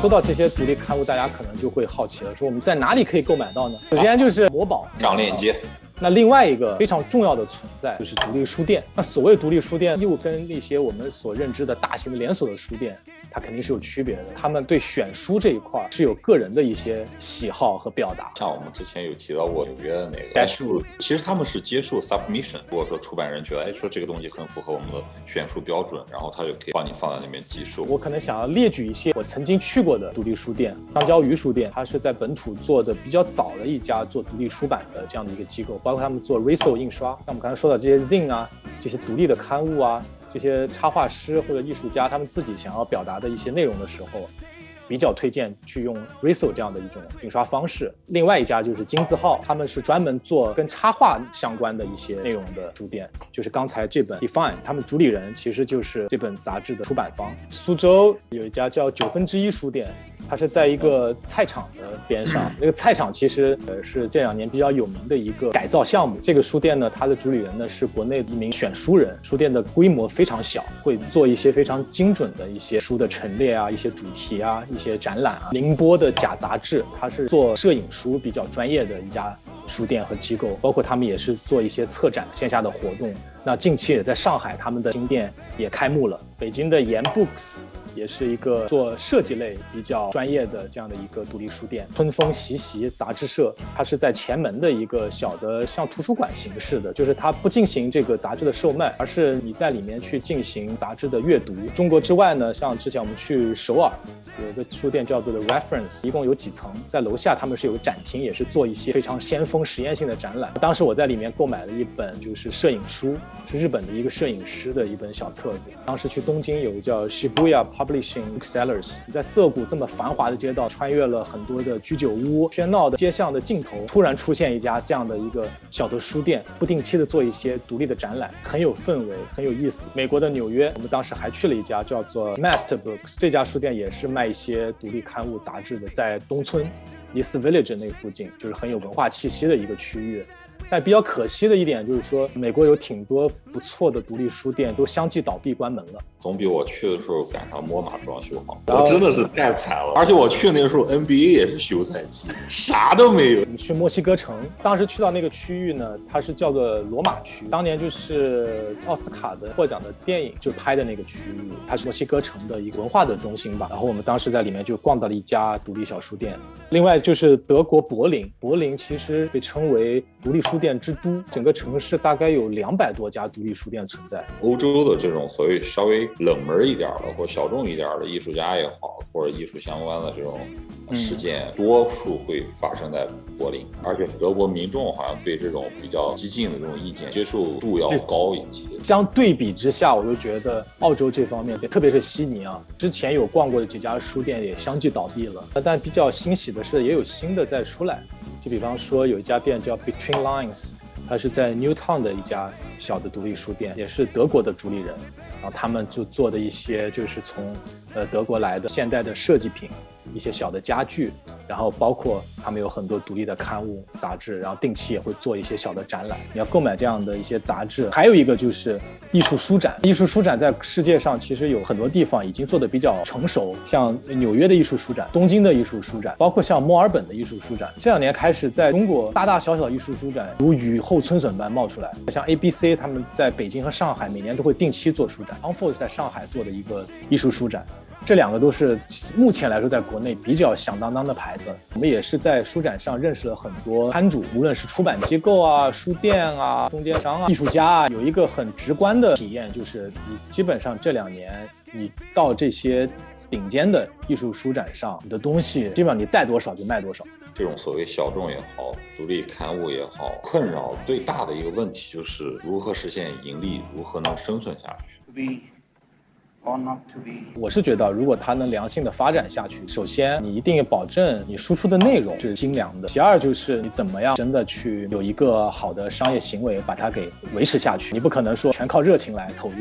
说到这些独立刊物，大家可能就会好奇了，说我们在哪里可以购买到呢？首先就是某宝上链接。那另外一个非常重要的存在就是独立书店。那所谓独立书店，又跟那些我们所认知的大型的连锁的书店，它肯定是有区别的。他们对选书这一块是有个人的一些喜好和表达。像我们之前有提到过纽约的那个书，其实他们是接受 submission， 如果说出版人觉得说这个东西很符合我们的选书标准，然后他就可以帮你放在那边寄书。我可能想要列举一些我曾经去过的独立书店。香蕉鱼书店，它是在本土做的比较早的一家做独立出版的这样的一个机构，包括他们做 Riso 印刷，像我们刚才说到这些 Zine 啊，这些独立的刊物啊，这些插画师或者艺术家他们自己想要表达的一些内容的时候，比较推荐去用 Riso 这样的一种印刷方式。另外一家就是金字号，他们是专门做跟插画相关的一些内容的书店，就是刚才这本 Define， 他们主理人其实就是这本杂志的出版方。苏州有一家叫1/9书店，它是在一个菜场的边上，那个菜场其实是这2年比较有名的一个改造项目。这个书店呢，它的主理人呢是国内一名选书人，书店的规模非常小，会做一些非常精准的一些书的陈列啊，一些主题啊，一些展览啊。宁波的假杂志，它是做摄影书比较专业的一家书店和机构，包括他们也是做一些策展线下的活动。那近期也在上海，他们的新店也开幕了。北京的盐 Books也是一个做设计类比较专业的这样的一个独立书店。春风习习杂志社，它是在前门的一个小的像图书馆形式的，就是它不进行这个杂志的售卖，而是你在里面去进行杂志的阅读。中国之外呢，像之前我们去首尔有一个书店叫做 The Reference， 一共有几层，在楼下他们是有个展厅，也是做一些非常先锋实验性的展览。当时我在里面购买了一本就是摄影书，是日本的一个摄影师的一本小册子。当时去东京有一个叫 Shibuya Publishing Booksellers， 在涩谷这么繁华的街道，穿越了很多的居酒屋喧闹的街巷的尽头，突然出现一家这样的一个小的书店，不定期的做一些独立的展览，很有氛围，很有意思。美国的纽约，我们当时还去了一家叫做 Master Books， 这家书店也是卖一些独立刊物杂志的，在东村 East Village 那附近，就是很有文化气息的一个区域。但比较可惜的一点就是说，美国有挺多不错的独立书店都相继倒闭关门了，总比我去的时候赶上摸马装修好。我真的是太惨了，而且我去那个时候 NBA 也是休赛期，啥都没有。你去墨西哥城，当时去到那个区域呢，它是叫做罗马区，当年就是奥斯卡的获奖的电影就拍的那个区域，它是墨西哥城的一个文化的中心吧。然后我们当时在里面就逛到了一家独立小书店。另外就是德国柏林，柏林其实被称为独立书店之都，整个城市大概有200多家独立书店存在。欧洲的这种所谓稍微冷门一点的或小众一点的艺术家也好，或者艺术相关的这种事件，多数会发生在柏林。而且德国民众好像对这种比较激进的这种意见接受度要高一些。相对比之下，我就觉得澳洲这方面，特别是悉尼啊，之前有逛过的几家书店也相继倒闭了。但比较欣喜的是，也有新的再出来。就比方说有一家店叫 Between Lines， 它是在 Newtown 的一家小的独立书店，也是德国的主理人，然后他们就做的一些就是从德国来的现代的设计品，一些小的家具，然后包括他们有很多独立的刊物杂志，然后定期也会做一些小的展览。你要购买这样的一些杂志。还有一个就是艺术书展，艺术书展在世界上其实有很多地方已经做得比较成熟，像纽约的艺术书展、东京的艺术书展，包括像墨尔本的艺术书展。这2年开始在中国大大小小的艺术书展如雨后春笋般冒出来，像 ABC 他们在北京和上海每年都会定期做书展， Unfold 在上海做的一个艺术书展。这2个都是目前来说在国内比较响当当的牌子。我们也是在书展上认识了很多摊主，无论是出版机构啊、书店啊、中间商啊、艺术家啊。有一个很直观的体验，就是你基本上这2年你到这些顶尖的艺术书展上，你的东西基本上你带多少就卖多少。这种所谓小众也好，独立刊物也好，困扰最大的一个问题就是如何实现盈利，如何能生存下去。我是觉得如果它能良性的发展下去，首先你一定要保证你输出的内容是精良的，其二就是你怎么样真的去有一个好的商业行为把它给维持下去，你不可能说全靠热情来投入。